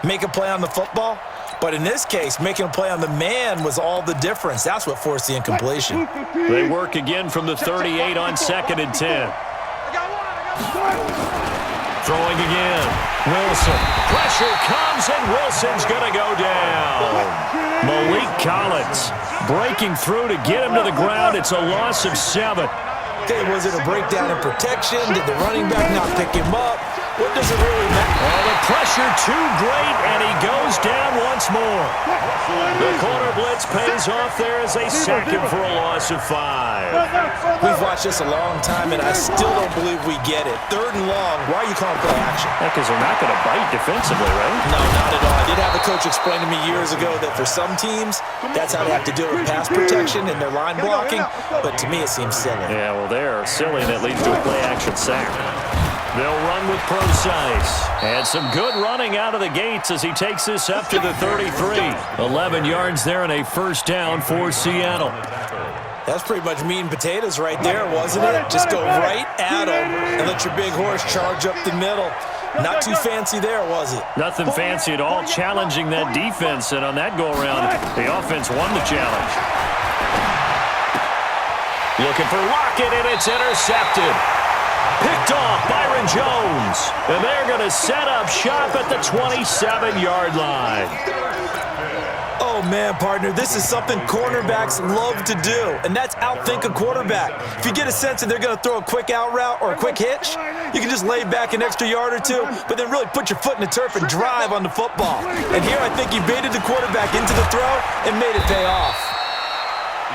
make a play on the football. But in this case, making a play on the man was all the difference. That's what forced the incompletion. They work again from the 38 on 2nd and 10. Throwing again. Wilson. Pressure comes, and Wilson's going to go down. Malik Collins breaking through to get him to the ground. It's a loss of 7. Okay, was it a breakdown in protection? Did the running back not pick him up? What does it really matter? Oh, the pressure too great, and he goes down once more. The corner blitz pays off there as they sack him for a loss of 5. We've watched this a long time, and I still don't believe we get it. 3rd and long, why are you calling play action? Because they're not going to bite defensively, right? No, not at all. I did have a coach explain to me years ago that for some teams, that's how they have to deal with pass protection and their line blocking, but to me it seems silly. Yeah, well, they're silly, and it leads to a play-action sack. They'll run with Procise. And some good running out of the gates as he takes this up to the 33. 11 yards there and a first down for Seattle. That's pretty much meat and potatoes right there, wasn't it? Just go right at him and let your big horse charge up the middle. Not too fancy there, was it? Nothing fancy at all, challenging that defense. And on that go-around, the offense won the challenge. Looking for Lockett, and it's intercepted. Picked off Byron Jones. And they're going to set up shop at the 27-yard line. Oh, man, partner, this is something cornerbacks love to do, and that's outthink a quarterback. If you get a sense that they're going to throw a quick out route or a quick hitch, you can just lay back an extra yard or two, but then really put your foot in the turf and drive on the football. And here I think he baited the quarterback into the throw and made it pay off.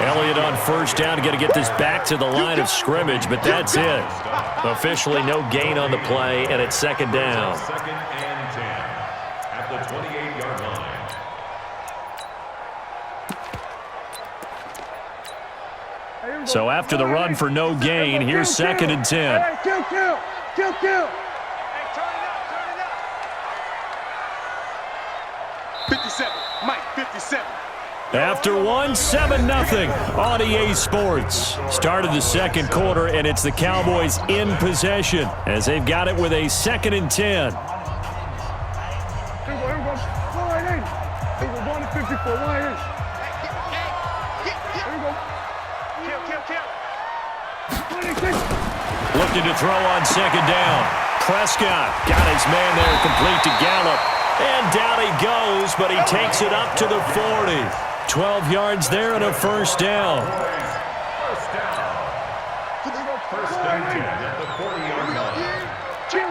Elliott on first down, going to get this back to the line of scrimmage, but that's it. Officially no gain on the play, and it's 2nd down. Second and 10 at the 28-yard line. So after the run for no gain, here's 2nd and 10. Kill. Hey, turn it up. 57, Mike, 57. After one, 7-0 on EA Sports. Started the second quarter, and it's the Cowboys in possession as they've got it with a 2nd and 10. Here we go. Go right in. Here we go. 154, right in. Here we go. Kill. 26. Looking to throw on 2nd down. Prescott got his man there complete to Gallup. And down he goes, but he takes it up to the 40. 12 yards there and a first down. First and 10 at the 40-yard line.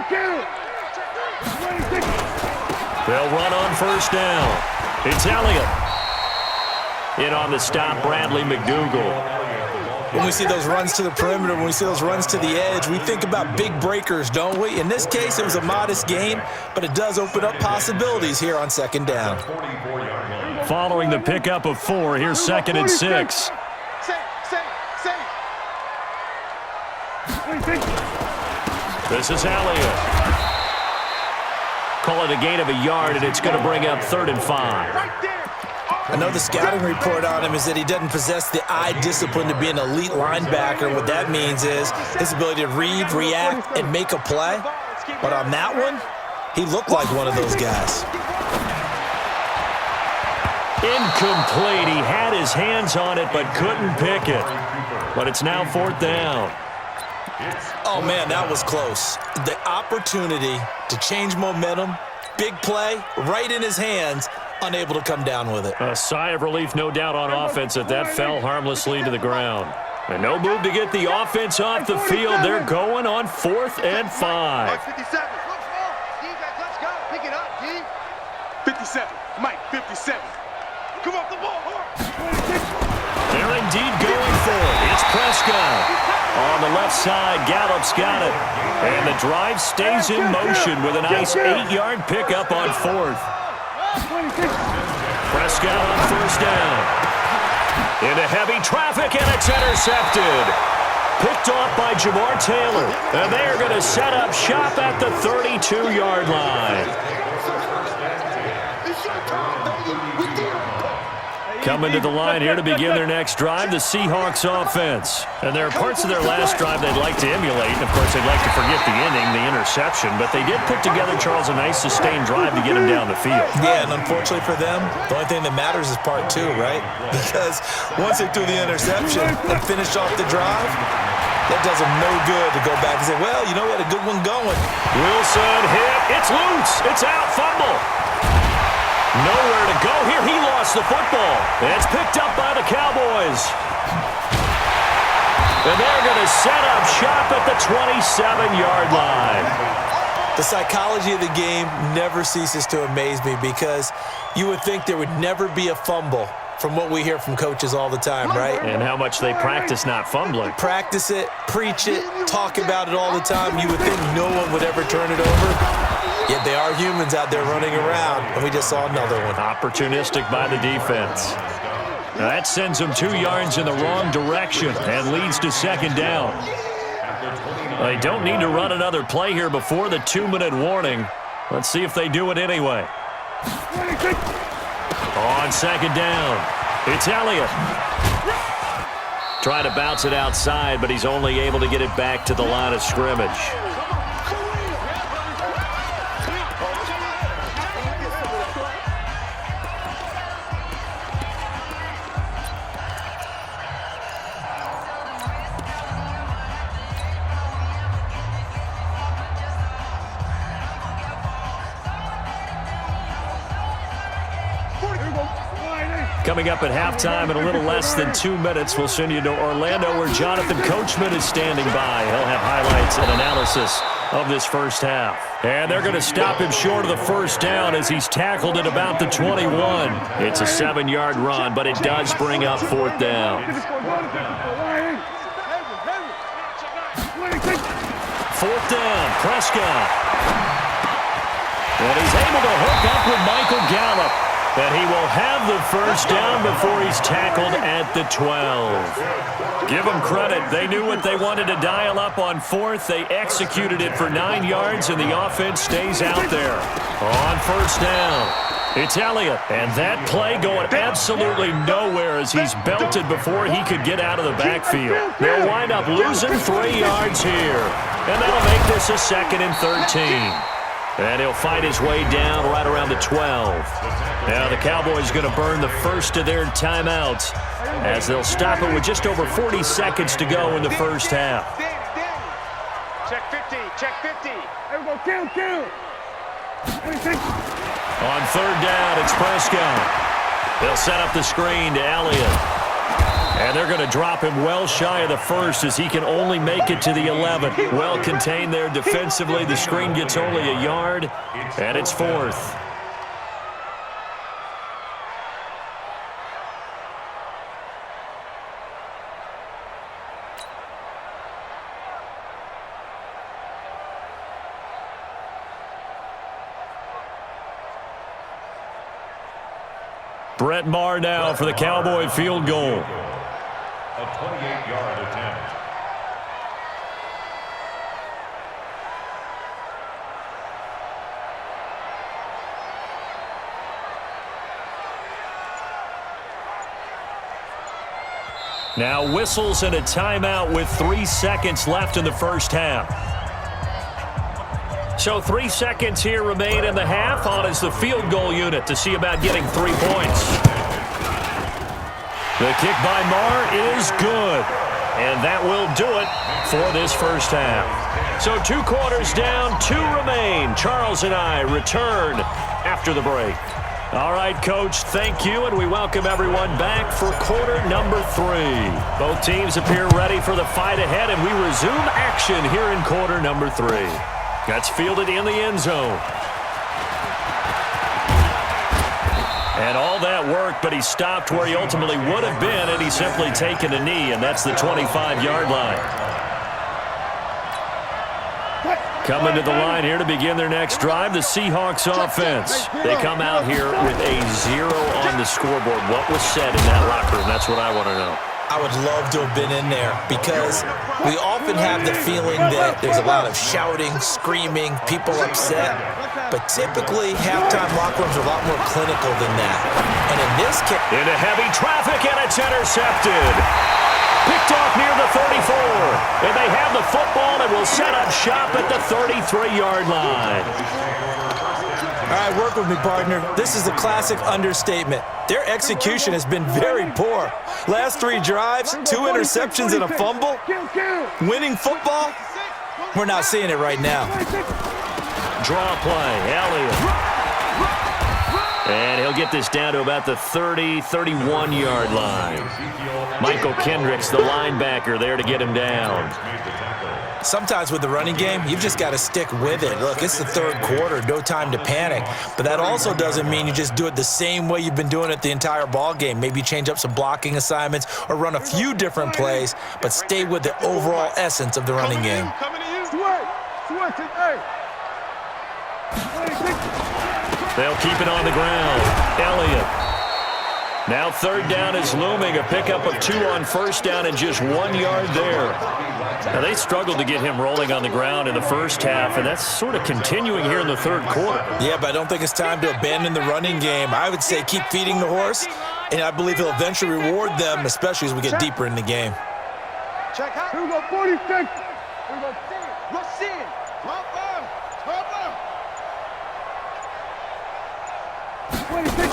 Kill. 26. They'll run on first down. It's Elliott. In on the stop, Bradley McDougald. When we see those runs to the perimeter, when we see those runs to the edge, we think about big breakers, don't we? In this case, it was a modest gain, but it does open up possibilities here on 2nd down. Following the pickup of 4, here's 2nd and 6. This is Elliott. Call it a gain of a yard, and it's going to bring up 3rd and 5. I know the scouting report on him is that he doesn't possess the eye discipline to be an elite linebacker. What that means is his ability to read, react, and make a play. But on that one, he looked like one of those guys. Incomplete. He had his hands on it but couldn't pick it. But it's now 4th down. Oh, man, that was close. The opportunity to change momentum, big play, right in his hands, unable to come down with it. A sigh of relief, no doubt, on offense that fell harmlessly to the ground. And no move to get the offense off the field. They're going on 4th and 5. 57. Let's go. Pick it up, D. 57. Mike, 57. Come off the ball. They're indeed going for it. It's Prescott. On the left side, Gallup's got it. And the drive stays in motion with a nice 8-yard pickup on 4th. Prescott on first down. Into heavy traffic, and it's intercepted. Picked off by Jamar Taylor. And they're going to set up shop at the 32-yard line. Coming to the line here to begin their next drive, the Seahawks offense. And there are parts of their last drive they'd like to emulate. And, of course, they'd like to forget the inning, the interception. But they did put together, Charles, a nice sustained drive to get him down the field. Yeah, and unfortunately for them, the only thing that matters is part two, right? Because once they threw the interception and finished off the drive, that does them no good to go back and say, well, you know, we had a good one going. Wilson hit. It's loose. It's out. Fumble. Nowhere to go here. He lost the football. It's picked up by the Cowboys. And they're going to set up shop at the 27-yard line. The psychology of the game never ceases to amaze me because you would think there would never be a fumble from what we hear from coaches all the time, right? And how much they practice not fumbling. Practice it, preach it, talk about it all the time. You would think no one would ever turn it over. Yet they are humans out there running around, and we just saw another one. Opportunistic by the defense. Now that sends them 2 yards in the wrong direction and leads to second down. They don't need to run another play here before the 2-minute warning. Let's see if they do it anyway. On second down, it's Elliott. Trying to bounce it outside, but he's only able to get it back to the line of scrimmage. Coming up at halftime in a little less than 2 minutes, we'll send you to Orlando where Jonathan Coachman is standing by. He'll have highlights and analysis of this first half. And they're going to stop him short of the first down as he's tackled at about the 21. It's a 7-yard run, but it does bring up fourth down. Fourth down, Prescott. And he's able to hook up with Michael Gallup. And he will have the first down before he's tackled at the 12. Give them credit. They knew what they wanted to dial up on fourth. They executed it for 9 yards, and the offense stays out there. On first down, it's Elliott. And that play going absolutely nowhere as he's belted before he could get out of the backfield. They'll wind up losing 3 yards here. And that'll make this a 2nd and 13. And he'll fight his way down right around the 12. Now the Cowboys going to burn the first of their timeouts as they'll stop it with just over 40 seconds to go in the first half. Check 50, check 50. There we go, kill. On third down, it's Prescott. They'll set up the screen to Elliott. And they're going to drop him well shy of the first as he can only make it to the 11. Well contained there defensively. The screen gets only a yard, and it's fourth. Brett Maher now for the Cowboy field goal. A 28-yard attempt. Now whistles and a timeout with 3 seconds left in the first half. So 3 seconds here remain in the half. On is the field goal unit to see about getting 3 points. The kick by Maher is good. And that will do it for this first half. So 2 quarters down, 2 remain. Charles and I return after the break. All right, Coach, thank you, and we welcome everyone back for quarter number 3. Both teams appear ready for the fight ahead, and we resume action here in quarter number 3. That's fielded in the end zone. And all that work, but he stopped where he ultimately would have been, and he's simply taken a knee, and that's the 25-yard line. Coming to the line here to begin their next drive, the Seahawks offense. They come out here with a 0 on the scoreboard. What was said in that locker room? That's what I want to know. I would love to have been in there because we often have the feeling that there's a lot of shouting, screaming, people upset. But typically, halftime locker rooms are a lot more clinical than that. And in this case... Into heavy traffic, and it's intercepted. Picked off near the 34. And they have the football and will set up shop at the 33-yard line. All right, work with me, partner. This is a classic understatement. Their execution has been very poor. Last 3 drives, 2 interceptions and a fumble. Winning football? We're not seeing it right now. Draw play, Elliott. And he'll get this down to about the 30, 31-yard line. Michael Kendricks, the linebacker, there to get him down. Sometimes with the running game, you've just got to stick with it. Look, it's the 3rd quarter, no time to panic. But that also doesn't mean you just do it the same way you've been doing it the entire ball game. Maybe change up some blocking assignments or run a few different plays, but stay with the overall essence of the running game. They'll keep it on the ground. Elliott. Now 3rd down is looming. A pickup of 2 on 1st down and just 1 yard there. Now they struggled to get him rolling on the ground in the first half, and that's sort of continuing here in the 3rd quarter. Yeah, but I don't think it's time to abandon the running game. I would say keep feeding the horse, and I believe he'll eventually reward them, especially as we get deeper in the game. Check out. Here we go, 46. Here we go, Racine. Top up. 26.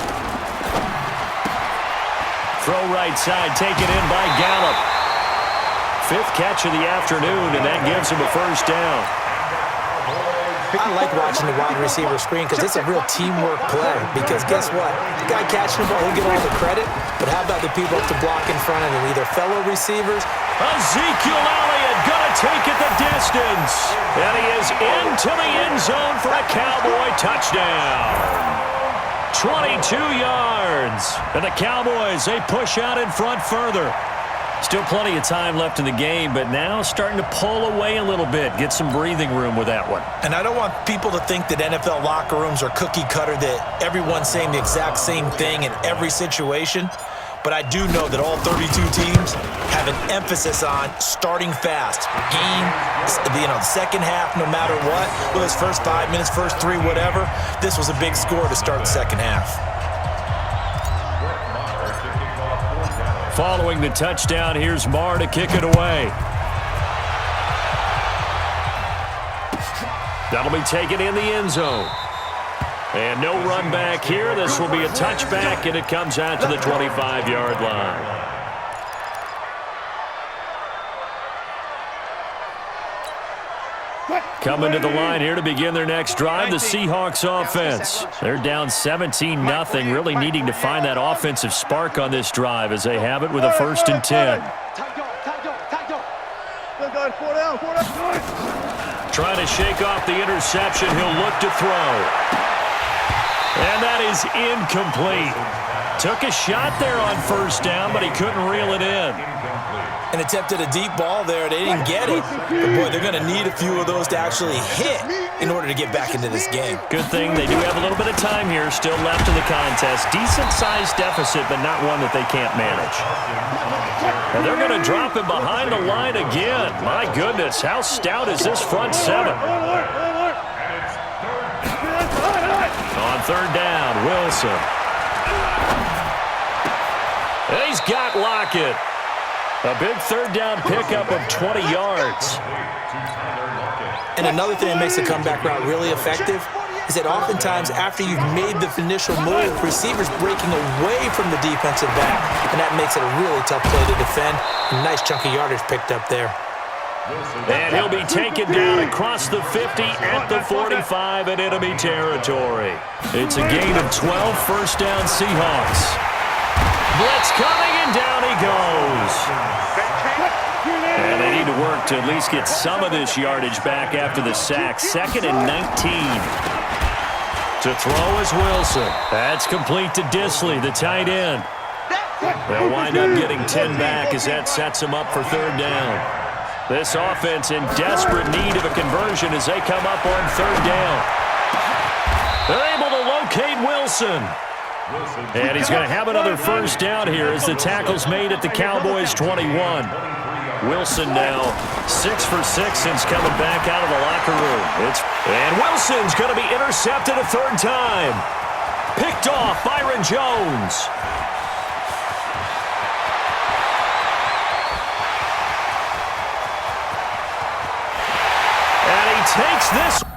Throw right side, taken in by Gallup. 5th catch of the afternoon, and that gives him a 1st down. I like watching the wide receiver screen because it's a real teamwork play. Because guess what? The guy catching the ball, he'll get all the credit. But how about the people up to block in front of him? Either fellow receivers. Ezekiel Elliott going to take it the distance. And he is into the end zone for a Cowboy touchdown. 22 yards. And the Cowboys, they push out in front further. Still plenty of time left in the game, but now starting to pull away a little bit. Get some breathing room with that one. And I don't want people to think that NFL locker rooms are cookie cutter, that everyone's saying the exact same thing in every situation. But I do know that all 32 teams have an emphasis on starting fast. Game, the second half, no matter what. Whether it's first 5 minutes, first 3, whatever. This was a big score to start the second half. Following the touchdown, here's Marr to kick it away. That'll be taken in the end zone. And no run back here. This will be a touchback, and it comes out to the 25-yard line. Coming to the line here to begin their next drive, the Seahawks offense. They're down 17-0, really needing to find that offensive spark on this drive as they have it with a 1st and 10. Trying to shake off the interception. He'll look to throw. And that is incomplete. Took a shot there on 1st down, but he couldn't reel it in. And attempted a deep ball there. They didn't get it. But, boy, they're going to need a few of those to actually hit in order to get back into this game. Good thing they do have a little bit of time here still left in the contest. Decent-sized deficit, but not one that they can't manage. And they're going to drop him behind the line again. My goodness, how stout is this front 7? On 3rd down, Wilson. And he's got Lockett. A big 3rd down pickup of 20 yards. And another thing that makes the comeback route really effective is that oftentimes after you've made the initial move, receivers breaking away from the defensive back, and that makes it a really tough play to defend. A nice chunk of yardage picked up there. And he'll be taken down across the 50 at the 45 in enemy territory. It's a gain of 12, 1st down Seahawks. Blitz coming, and down he goes. And they need to work to at least get some of this yardage back after the sack. 2nd and 19. To throw is Wilson. That's complete to Disley, the tight end. They'll wind up getting 10 back as that sets them up for 3rd down. This offense in desperate need of a conversion as they come up on 3rd down. They're able to locate Wilson. And he's going to have another first down here as the tackle's made at the Cowboys' 21. Wilson now 6 for 6 since coming back out of the locker room. And Wilson's going to be intercepted a third time. Picked off Byron Jones. And he takes this.